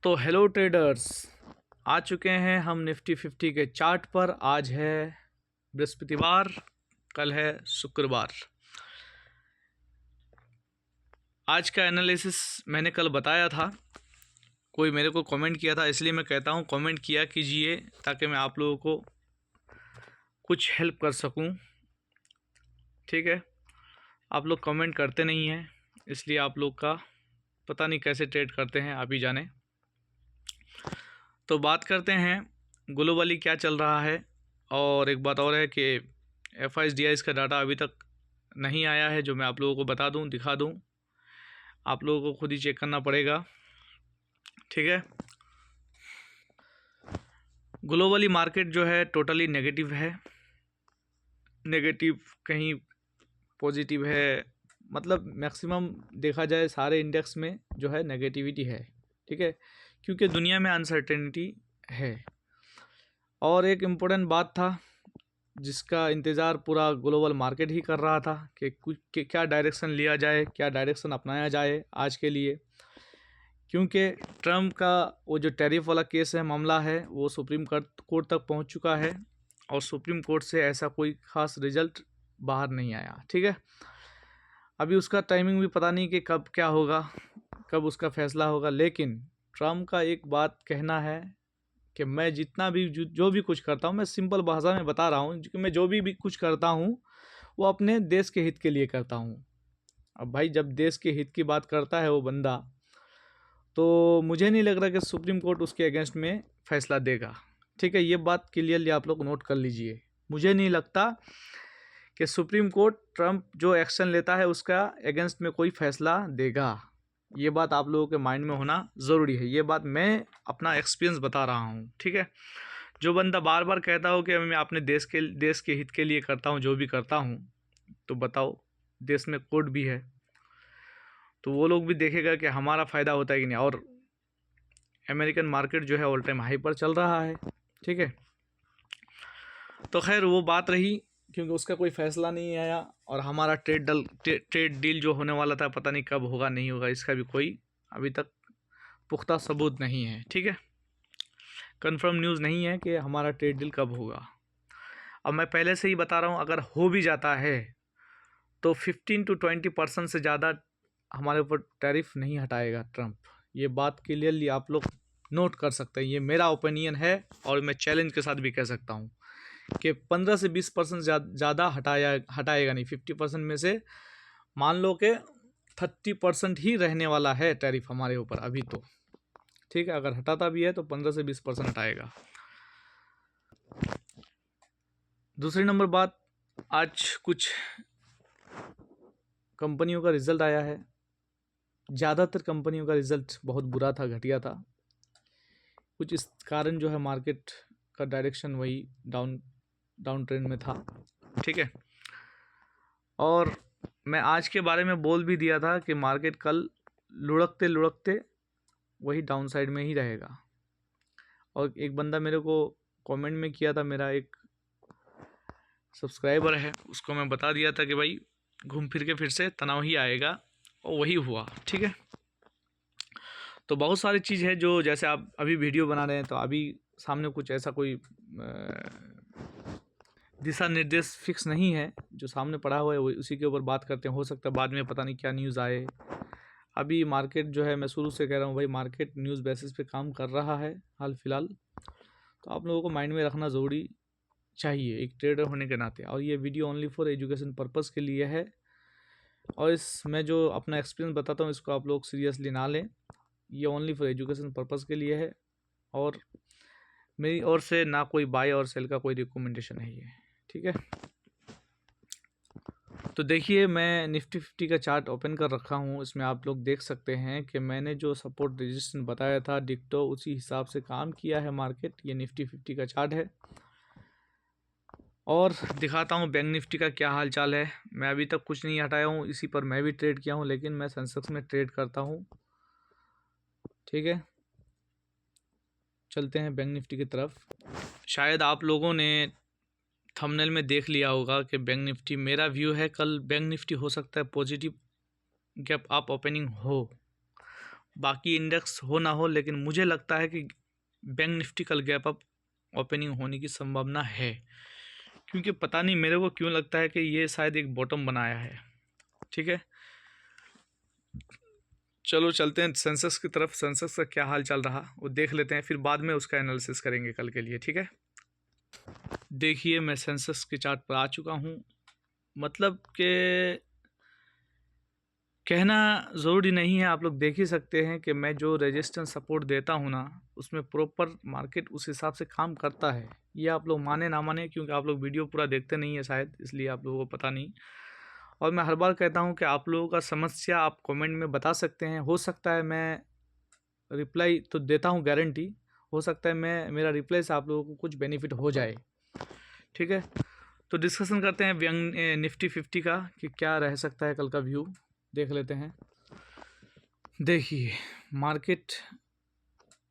तो hello traders, आ चुके हैं हम निफ्टी 50 के चार्ट पर। आज है बृहस्पतिवार, कल है शुक्रवार। आज का एनालिसिस मैंने कल बताया था, कोई मेरे को कमेंट किया था, इसलिए मैं कहता हूँ कमेंट किया कीजिए ताकि मैं आप लोगों को कुछ हेल्प कर सकूँ। ठीक है, आप लोग कमेंट करते नहीं हैं, इसलिए आप लोग का पता नहीं कैसे ट्रेड करते हैं, आप ही जाने। तो बात करते हैं ग्लोबली क्या चल रहा है। और एक बात और है कि FIDIs का डाटा अभी तक नहीं आया है, जो मैं आप लोगों को बता दूं, दिखा दूं। आप लोगों को खुद ही चेक करना पड़ेगा। ठीक है, ग्लोबली मार्केट जो है टोटली नेगेटिव है, नेगेटिव कहीं पॉजिटिव है, मतलब मैक्सिमम देखा जाए सारे इंडेक्स में जो है नेगेटिविटी है। ठीक है, क्योंकि दुनिया में अनसर्टेनिटी है। और एक इम्पोर्टेंट बात था जिसका इंतज़ार पूरा ग्लोबल मार्केट ही कर रहा था कि क्या डायरेक्शन लिया जाए, क्या डायरेक्शन अपनाया जाए आज के लिए। क्योंकि ट्रम्प का वो जो टैरिफ वाला केस है, मामला है, वो सुप्रीम कोर्ट तक पहुंच चुका है और सुप्रीम कोर्ट से ऐसा कोई ख़ास रिजल्ट बाहर नहीं आया। ठीक है, अभी उसका टाइमिंग भी पता नहीं कि कब क्या होगा, कब उसका फ़ैसला होगा। लेकिन ट्रम्प का एक बात कहना है कि मैं जितना भी जो भी कुछ करता हूँ, मैं सिंपल भाषा में बता रहा हूँ कि मैं जो भी कुछ करता हूँ वो अपने देश के हित के लिए करता हूँ। अब भाई, जब देश के हित की बात करता है वो बंदा, तो मुझे नहीं लग रहा कि सुप्रीम कोर्ट उसके अगेंस्ट में फ़ैसला देगा। ठीक है, ये बात क्लियरली आप लोग नोट कर लीजिए। मुझे नहीं लगता कि सुप्रीम कोर्ट ट्रम्प जो एक्शन लेता है उसका अगेंस्ट में कोई फ़ैसला देगा। ये बात आप लोगों के माइंड में होना ज़रूरी है। ये बात मैं अपना एक्सपीरियंस बता रहा हूँ। ठीक है, जो बंदा बार बार कहता हो कि मैं अपने देश के हित के लिए करता हूँ जो भी करता हूँ, तो बताओ, देश में कोर्ट भी है, तो वो लोग भी देखेगा कि हमारा फ़ायदा होता है कि नहीं। और अमेरिकन मार्केट जो है ऑल टाइम हाई पर चल रहा है। ठीक है, तो खैर वो बात रही, क्योंकि उसका कोई फ़ैसला नहीं आया। और हमारा ट्रेड डील जो होने वाला था, पता नहीं कब होगा, नहीं होगा, इसका भी कोई अभी तक पुख्ता सबूत नहीं है। ठीक है, कंफर्म न्यूज़ नहीं है कि हमारा ट्रेड डील कब होगा। अब मैं पहले से ही बता रहा हूँ, अगर हो भी जाता है तो 15 to 20% से ज़्यादा हमारे ऊपर टैरिफ नहीं हटाएगा ट्रम्प। ये बात क्लियरली आप लोग नोट कर सकते हैं। ये मेरा ओपिनियन है और मैं चैलेंज के साथ भी कह सकता हूँ कि 15 से 20% ज़्यादा हटाएगा नहीं। 50% में से मान लो कि 30% ही रहने वाला है टैरिफ हमारे ऊपर अभी तो। ठीक है, अगर हटाता भी है तो 15 से 20% हटाएगा। दूसरी नंबर बात, आज कुछ कंपनियों का रिज़ल्ट आया है। ज़्यादातर कंपनियों का रिज़ल्ट बहुत बुरा था, घटिया था। कुछ इस कारण जो है मार्केट का डायरेक्शन वही डाउन ट्रेंड में था। ठीक है, और मैं आज के बारे में बोल भी दिया था कि मार्केट कल लुढ़कते लुढ़कते वही डाउन साइड में ही रहेगा। और एक बंदा मेरे को कमेंट में किया था, मेरा एक सब्सक्राइबर है, उसको मैं बता दिया था कि भाई घूम फिर के फिर से तनाव ही आएगा, और वही हुआ। ठीक है, तो बहुत सारी चीज़ है जो, जैसे आप अभी वीडियो बना रहे हैं तो अभी सामने कुछ ऐसा कोई दिशा निर्देश फिक्स नहीं है। जो सामने पड़ा हुआ है वो उसी के ऊपर बात करते हैं। हो सकता है बाद में पता नहीं क्या न्यूज़ आए। अभी मार्केट जो है, मैं शुरू से कह रहा हूँ भाई, मार्केट न्यूज़ बेसिस पे काम कर रहा है हाल फिलहाल। तो आप लोगों को माइंड में रखना ज़रूरी चाहिए एक ट्रेडर होने के नाते। और ये video only for education purpose के लिए है, और मैं जो अपना एक्सपीरियंस बताता हूँ इसको आप लोग सीरियसली ना लें। ये ओनली फॉर एजुकेशन पर्पज़ के लिए है, और मेरी ओर से ना कोई बाय और सेल का कोई रिकमेंडेशन है ये। ठीक है, तो देखिए, मैं निफ्टी 50 का चार्ट ओपन कर रखा हूँ। इसमें आप लोग देख सकते हैं कि मैंने जो सपोर्ट रेजिस्टेंस बताया था डिक्टो उसी हिसाब से काम किया है मार्केट। ये निफ्टी 50 का चार्ट है, और दिखाता हूँ बैंक निफ्टी का क्या हाल चाल है। मैं अभी तक कुछ नहीं हटाया हूँ, इसी पर मैं भी ट्रेड किया हूँ, लेकिन मैं सेंसेक्स में ट्रेड करता हूँ। ठीक है, चलते हैं बैंक निफ्टी की तरफ। शायद आप लोगों ने थंबनेल में देख लिया होगा कि बैंक निफ्टी, मेरा व्यू है कल बैंक निफ्टी हो सकता है पॉजिटिव गैप अप ओपनिंग बाकी इंडेक्स हो ना हो, लेकिन मुझे लगता है कि बैंक निफ्टी कल गैप अप ओपनिंग होने की संभावना है, क्योंकि पता नहीं मेरे को क्यों लगता है कि ये शायद एक बॉटम बनाया है। ठीक है, चलो चलते हैं सेंसेक्स की तरफ। सेंसेक्स का क्या हाल चल रहा वो देख लेते हैं, फिर बाद में उसका एनालिसिस करेंगे कल के लिए। ठीक है, देखिए मैं सेंसेक्स के चार्ट पर आ चुका हूँ। मतलब कि कहना ज़रूरी नहीं है, आप लोग देख ही सकते हैं कि मैं जो रेजिस्टेंस सपोर्ट देता हूँ ना, उसमें प्रॉपर मार्केट उस हिसाब से काम करता है। ये आप लोग माने ना माने, क्योंकि आप लोग वीडियो पूरा देखते नहीं है शायद, इसलिए आप लोगों को पता नहीं। और मैं हर बार कहता हूँ कि आप लोगों का समस्या आप कमेंट में बता सकते हैं। हो सकता है मैं रिप्लाई तो देता हूँ, गारंटी हो सकता है मैं मेरा रिप्लाई से आप लोगों को कुछ बेनिफिट हो जाए। ठीक है, तो डिस्कशन करते हैं बैंक निफ्टी 50 का कि क्या रह सकता है कल का व्यू, देख लेते हैं। देखिए मार्केट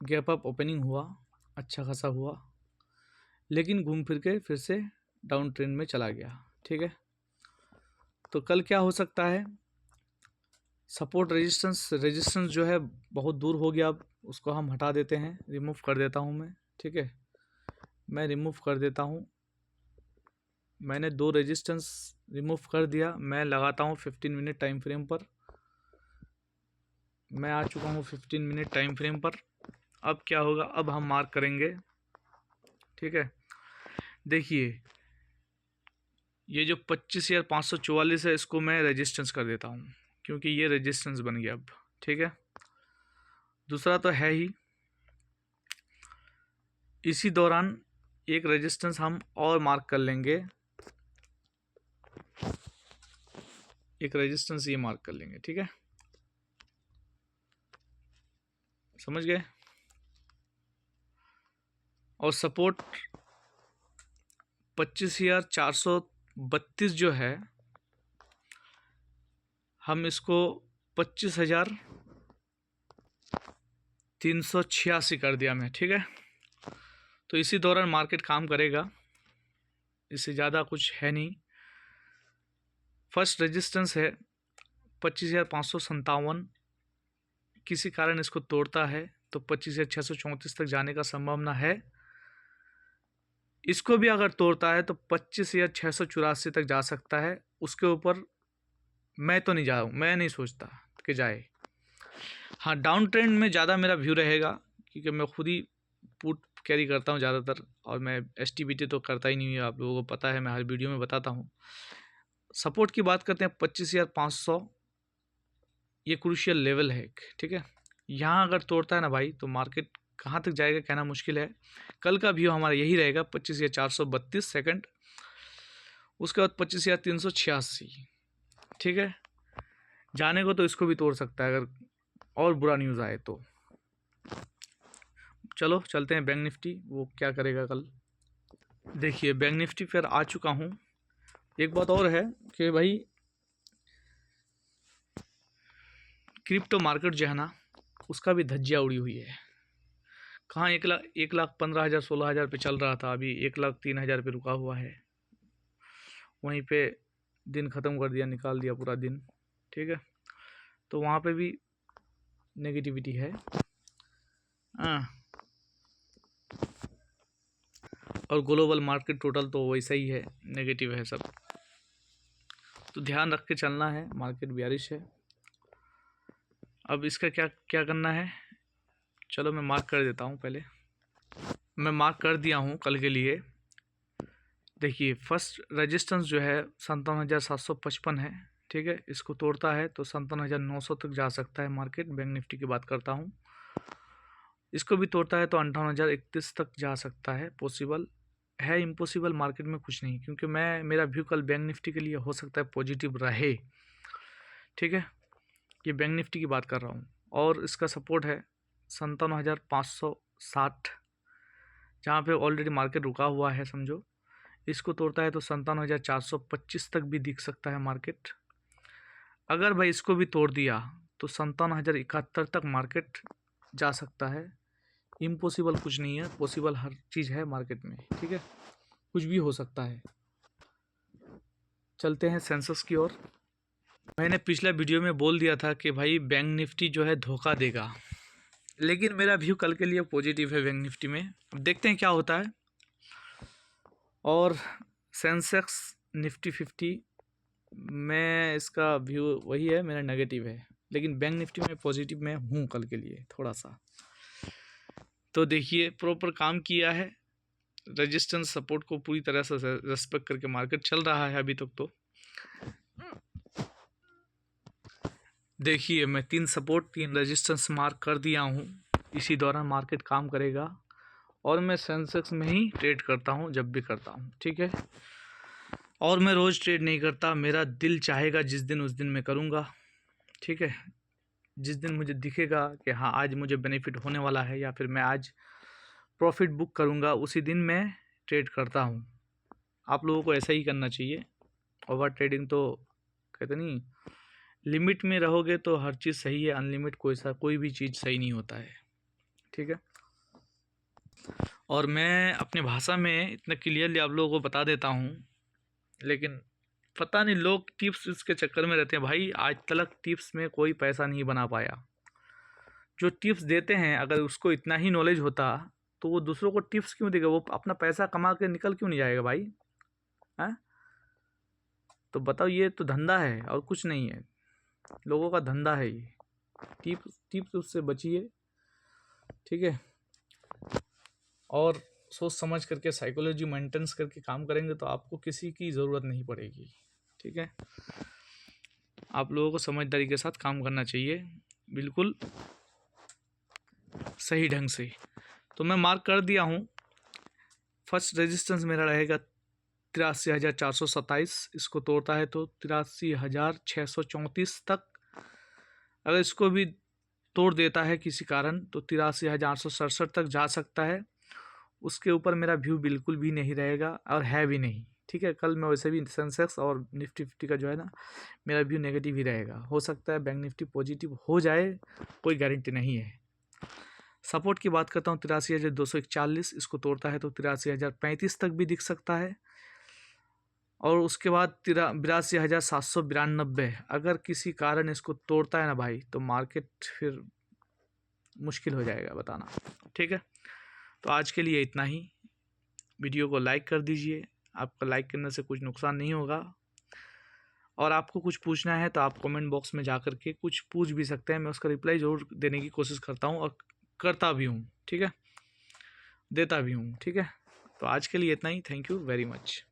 गैप अप ओपनिंग हुआ, अच्छा खासा हुआ, लेकिन घूम फिर के फिर से डाउन ट्रेंड में चला गया। ठीक है, तो कल क्या हो सकता है, सपोर्ट रेजिस्टेंस जो है बहुत दूर हो गया, अब उसको हम हटा देते हैं, रिमूव कर देता हूँ मैं। ठीक है, मैं रिमूव कर देता हूँ, मैंने 2 रेजिस्टेंस रिमूव कर दिया। मैं लगाता हूँ 15 मिनट टाइम फ्रेम पर। मैं आ चुका हूँ 15 मिनट टाइम फ्रेम पर। अब क्या होगा, अब हम मार्क करेंगे। ठीक है, देखिए ये जो 25,544 है, इसको मैं रेजिस्टेंस कर देता हूँ, क्योंकि ये रेजिस्टेंस बन गया अब। ठीक है, दूसरा तो है ही, इसी दौरान एक रेजिस्टेंस हम और मार्क कर लेंगे, एक रेजिस्टेंस ये मार्क कर लेंगे। ठीक है, समझ गए। और सपोर्ट 25,432 जो है, हम इसको 25,386 कर दिया मैं। ठीक है, तो इसी दौरान मार्केट काम करेगा, इससे ज़्यादा कुछ है नहीं। फर्स्ट रेजिस्टेंस है 25,557, किसी कारण इसको तोड़ता है तो 25,634 तक जाने का संभावना है। इसको भी अगर तोड़ता है तो 25,684 तक जा सकता है। उसके ऊपर मैं तो नहीं जाऊँ, मैं नहीं सोचता कि जाए। हाँ, डाउन ट्रेंड में ज़्यादा मेरा व्यू रहेगा, क्योंकि मैं खुद ही पुट कैरी करता हूँ ज़्यादातर, और मैं STBT तो करता ही नहीं है, आप लोगों को पता है, मैं हर वीडियो में बताता हूँ। सपोर्ट की बात करते हैं 25,500, ये क्रूशियल लेवल है एक। ठीक है, यहाँ अगर तोड़ता है ना भाई, तो मार्केट कहाँ तक जाएगा कहना मुश्किल है। कल का व्यू हमारा यही रहेगा 25,432 सेकंड, उसके बाद 25,386। ठीक है, जाने को तो इसको भी तोड़ सकता है अगर और बुरा न्यूज़ आए तो। चलो चलते हैं बैंक निफ्टी, वो क्या करेगा कल। देखिए बैंक निफ्टी फिर आ चुका हूँ। एक बात और है कि भाई क्रिप्टो मार्केट जो है ना, उसका भी धज्जियाँ उड़ी हुई है। कहाँ 1,15,000 16,000 पे चल रहा था, अभी 1,03,000 पे रुका हुआ है। वहीं पे दिन ख़त्म कर दिया, निकाल दिया पूरा दिन। ठीक है, तो वहाँ पे भी नेगेटिविटी है। और ग्लोबल मार्केट टोटल तो वैसा ही है, नेगेटिव है सब। तो ध्यान रख के चलना है, मार्केट बेयरिश है। अब इसका क्या क्या करना है, चलो मैं मार्क कर देता हूँ। पहले मैं मार्क कर दिया हूँ कल के लिए। देखिए फर्स्ट रेजिस्टेंस जो है 57,755 है। ठीक है, इसको तोड़ता है तो 57,900 तक जा सकता है मार्केट। बैंक निफ्टी की बात करता हूँ, इसको भी तोड़ता है तो 58,031 तक जा सकता है। पॉसिबल है, इम्पॉसिबल मार्केट में कुछ नहीं, क्योंकि मेरा व्यू कल बैंक निफ्टी के लिए हो सकता है पॉजिटिव रहे। ठीक है, ये बैंक निफ्टी की बात कर रहा हूँ। और इसका सपोर्ट है 57,560, जहाँ पे ऑलरेडी मार्केट रुका हुआ है समझो। इसको तोड़ता है तो 57,425 तक भी दिख सकता है मार्केट। अगर भाई इसको भी तोड़ दिया तो 57,071 तक मार्केट जा सकता है। इम्पॉसिबल कुछ नहीं है, पॉसिबल हर चीज़ है मार्केट में। ठीक है, कुछ भी हो सकता है। चलते हैं सेंसस की ओर। मैंने पिछला वीडियो में बोल दिया था कि भाई बैंक निफ्टी जो है धोखा देगा, लेकिन मेरा व्यू कल के लिए पॉजिटिव है बैंक निफ्टी में। अब देखते हैं क्या होता है। और सेंसेक्स निफ्टी 50 में इसका व्यू वही है, मेरा नेगेटिव है, लेकिन बैंक निफ्टी में पॉजिटिव में हूँ कल के लिए थोड़ा सा। तो देखिए प्रॉपर काम किया है, रेजिस्टेंस सपोर्ट को पूरी तरह से रेस्पेक्ट करके मार्केट चल रहा है अभी तक। तो देखिए मैं 3 सपोर्ट 3 रेजिस्टेंस मार्क कर दिया हूँ, इसी दौरान मार्केट काम करेगा। और मैं सेंसेक्स में ही ट्रेड करता हूँ जब भी करता हूँ, ठीक है। और मैं रोज़ ट्रेड नहीं करता, मेरा दिल चाहेगा जिस दिन उस दिन मैं करूँगा, ठीक है। जिस दिन मुझे दिखेगा कि हाँ आज मुझे बेनिफिट होने वाला है या फिर मैं आज प्रॉफिट बुक करूँगा, उसी दिन मैं ट्रेड करता हूँ। आप लोगों को ऐसा ही करना चाहिए। ओवर ट्रेडिंग तो कहते नहीं, लिमिट में रहोगे तो हर चीज़ सही है, अनलिमिट कोई भी चीज़ सही नहीं होता है, ठीक है। और मैं अपने भाषा में इतना क्लियरली आप लोगों को बता देता हूँ, लेकिन पता नहीं लोग टिप्स इसके चक्कर में रहते हैं। भाई आज तक टिप्स में कोई पैसा नहीं बना पाया। जो टिप्स देते हैं अगर उसको इतना ही नॉलेज होता तो वो दूसरों को टिप्स क्यों देगा, वो अपना पैसा कमा के निकल क्यों नहीं जाएगा भाई, हैं? तो बताओ, ये तो धंधा है और कुछ नहीं है, लोगों का धंधा है ये। टिप्स उससे बचिए, ठीक है। और सोच समझ करके साइकोलॉजी मेंटेनेंस करके काम करेंगे तो आपको किसी की ज़रूरत नहीं पड़ेगी, ठीक है। आप लोगों को समझदारी के साथ काम करना चाहिए, बिल्कुल सही ढंग से। तो मैं मार्क कर दिया हूँ। फर्स्ट रेजिस्टेंस मेरा रहेगा 83,427, इसको तोड़ता है तो 83,634 तक। अगर इसको भी तोड़ देता है किसी कारण तो 83,867 तक जा सकता है। उसके ऊपर मेरा व्यू बिल्कुल भी नहीं रहेगा और है भी नहीं, ठीक है। कल मैं वैसे भी सेंसेक्स और निफ्टी 50 का जो है ना, मेरा व्यू नेगेटिव ही रहेगा। हो सकता है बैंक निफ्टी पॉजिटिव हो जाए, कोई गारंटी नहीं है। सपोर्ट की बात करता हूँ 83,241, इसको तोड़ता है तो 83,035 तक भी दिख सकता है। और उसके बाद 82,792, अगर किसी कारण इसको तोड़ता है ना भाई तो मार्केट फिर मुश्किल हो जाएगा बताना, ठीक है। तो आज के लिए इतना ही। वीडियो को लाइक कर दीजिए, आपका लाइक करने से कुछ नुकसान नहीं होगा। और आपको कुछ पूछना है तो आप कमेंट बॉक्स में जा कर के कुछ पूछ भी सकते हैं, मैं उसका रिप्लाई ज़रूर देने की कोशिश करता हूँ और करता भी हूँ, ठीक है, देता भी हूँ, ठीक है। तो आज के लिए इतना ही। Thank you very much.